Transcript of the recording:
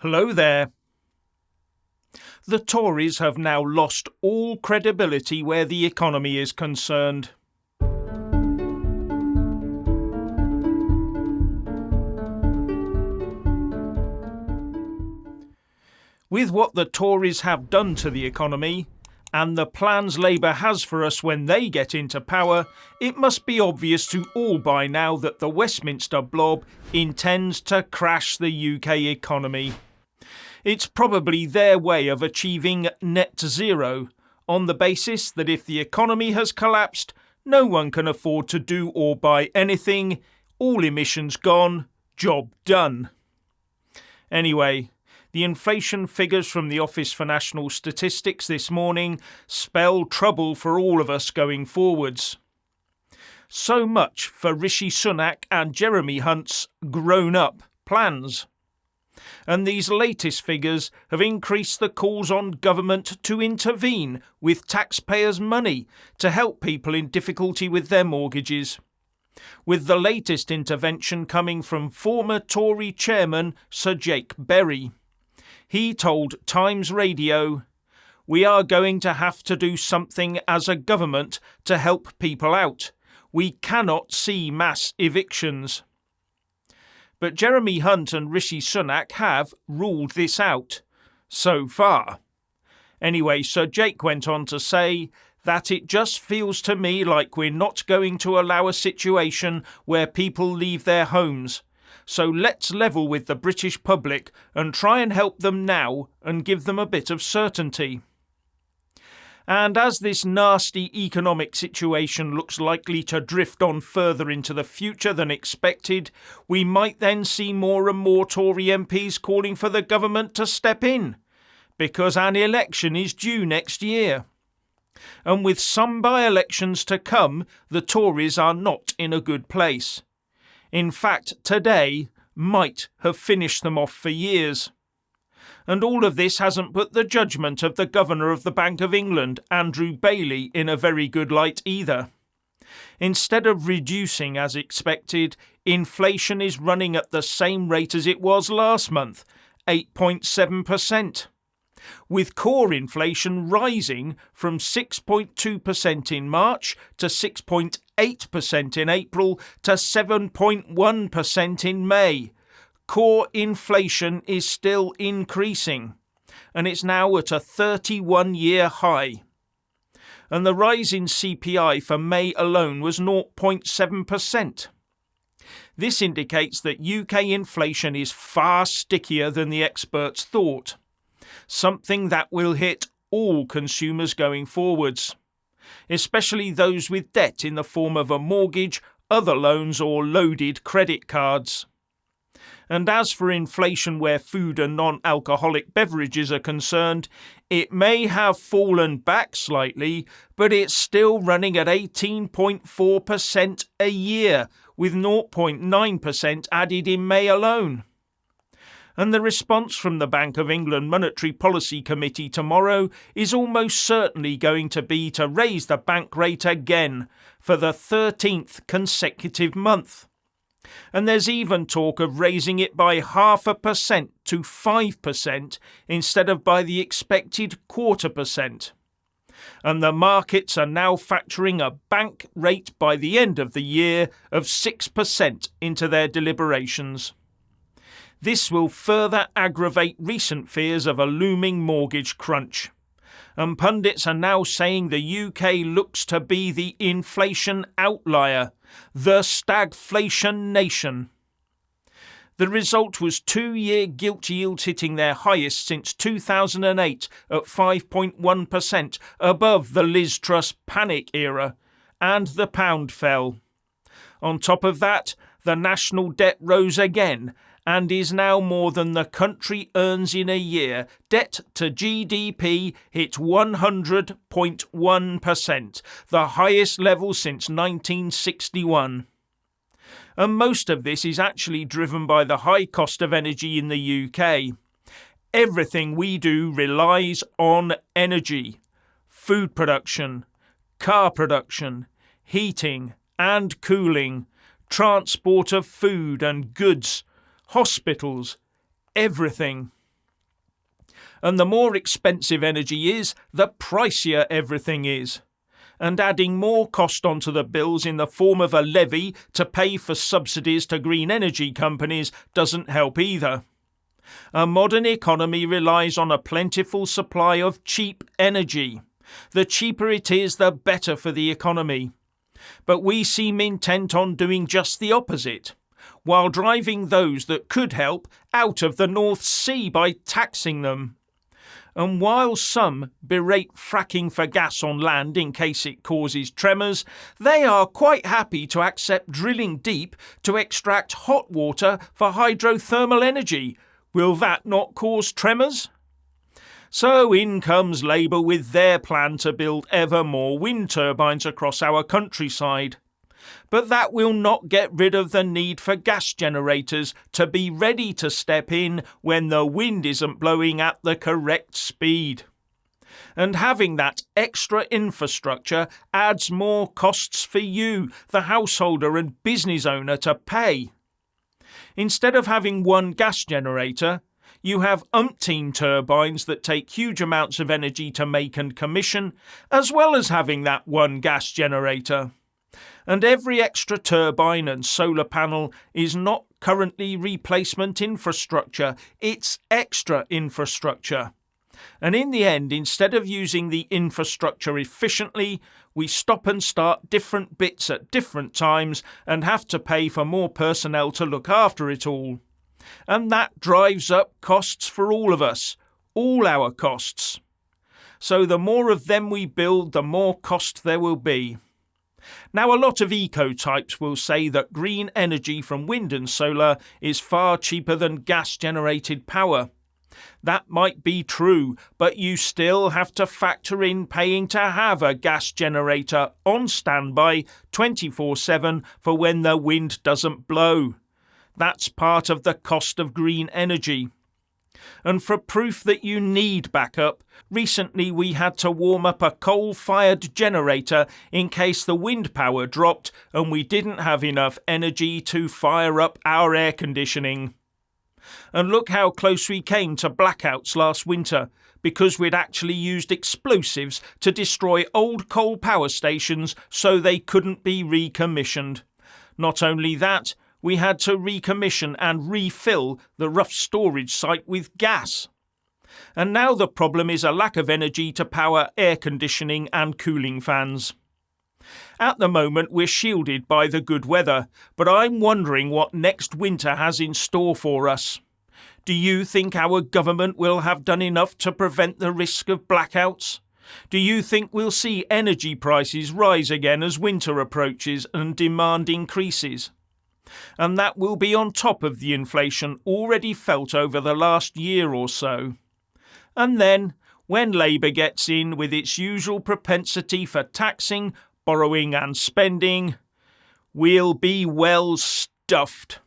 Hello there. The Tories have now lost all credibility where the economy is concerned. With what the Tories have done to the economy, and the plans Labour has for us when they get into power, it must be obvious to all by now that the Westminster blob intends to crash the UK economy. It's probably their way of achieving net zero, on the basis that if the economy has collapsed, no one can afford to do or buy anything, all emissions gone, job done. Anyway, the inflation figures from the Office for National Statistics this morning spell trouble for all of us going forwards. So much for Rishi Sunak and Jeremy Hunt's grown-up plans. And these latest figures have increased the calls on government to intervene with taxpayers' money to help people in difficulty with their mortgages. With the latest intervention coming from former Tory chairman Sir Jake Berry. He told Times Radio, "We are going to have to do something as a government to help people out. We cannot see mass evictions." But Jeremy Hunt and Rishi Sunak have ruled this out, so far. Anyway, Sir Jake went on to say that it just feels to me like we're not going to allow a situation where people leave their homes. So let's level with the British public and try and help them now and give them a bit of certainty. And as this nasty economic situation looks likely to drift on further into the future than expected, we might then see more and more Tory MPs calling for the government to step in, because an election is due next year. And with some by-elections to come, the Tories are not in a good place. In fact, today might have finished them off for years. And all of this hasn't put the judgment of the Governor of the Bank of England, Andrew Bailey, in a very good light either. Instead of reducing as expected, inflation is running at the same rate as it was last month, 8.7%. With core inflation rising from 6.2% in March to 6.8% in April to 7.1% in May. Core inflation is still increasing, and it's now at a 31-year high. And the rise in CPI for May alone was 0.7%. This indicates that UK inflation is far stickier than the experts thought. Something that will hit all consumers going forwards, especially those with debt in the form of a mortgage, other loans or loaded credit cards. And as for inflation where food and non-alcoholic beverages are concerned, it may have fallen back slightly, but it's still running at 18.4% a year, with 0.9% added in May alone. And the response from the Bank of England Monetary Policy Committee tomorrow is almost certainly going to be to raise the bank rate again for the 13th consecutive month. And there's even talk of raising it by 0.5% to 5% instead of by the expected 0.25%. And the markets are now factoring a bank rate by the end of the year of 6% into their deliberations. This will further aggravate recent fears of a looming mortgage crunch. And pundits are now saying the UK looks to be the inflation outlier, the stagflation nation. The result was 2-year gilt yields hitting their highest since 2008 at 5.1%, above the Liz Truss panic era, and the pound fell. On top of that, the national debt rose again, and is now more than the country earns in a year. Debt to GDP hit 100.1%, the highest level since 1961. And most of this is actually driven by the high cost of energy in the UK. Everything we do relies on energy. Food production, car production, heating and cooling, transport of food and goods, hospitals, everything. And the more expensive energy is, the pricier everything is. And adding more cost onto the bills in the form of a levy to pay for subsidies to green energy companies doesn't help either. A modern economy relies on a plentiful supply of cheap energy. The cheaper it is, the better for the economy. But we seem intent on doing just the opposite, while driving those that could help out of the North Sea by taxing them. And while some berate fracking for gas on land in case it causes tremors, they are quite happy to accept drilling deep to extract hot water for hydrothermal energy. Will that not cause tremors? So in comes Labour with their plan to build ever more wind turbines across our countryside. But that will not get rid of the need for gas generators to be ready to step in when the wind isn't blowing at the correct speed. And having that extra infrastructure adds more costs for you, the householder and business owner, to pay. Instead of having one gas generator, you have umpteen turbines that take huge amounts of energy to make and commission, as well as having that one gas generator. And every extra turbine and solar panel is not currently replacement infrastructure, it's extra infrastructure. And in the end, instead of using the infrastructure efficiently, we stop and start different bits at different times and have to pay for more personnel to look after it all. And that drives up costs for all of us, all our costs. So the more of them we build, the more cost there will be. Now, a lot of eco-types will say that green energy from wind and solar is far cheaper than gas-generated power. That might be true, but you still have to factor in paying to have a gas generator on standby 24/7 for when the wind doesn't blow. That's part of the cost of green energy. And for proof that you need backup, recently we had to warm up a coal-fired generator in case the wind power dropped and we didn't have enough energy to fire up our air conditioning. And look how close we came to blackouts last winter, because we'd actually used explosives to destroy old coal power stations so they couldn't be recommissioned. Not only that, we had to recommission and refill the rough storage site with gas. And now the problem is a lack of energy to power air conditioning and cooling fans. At the moment we're shielded by the good weather, but I'm wondering what next winter has in store for us. Do you think our government will have done enough to prevent the risk of blackouts? Do you think we'll see energy prices rise again as winter approaches and demand increases? And that will be on top of the inflation already felt over the last year or so. And then, when Labour gets in with its usual propensity for taxing, borrowing and spending, we'll be well stuffed.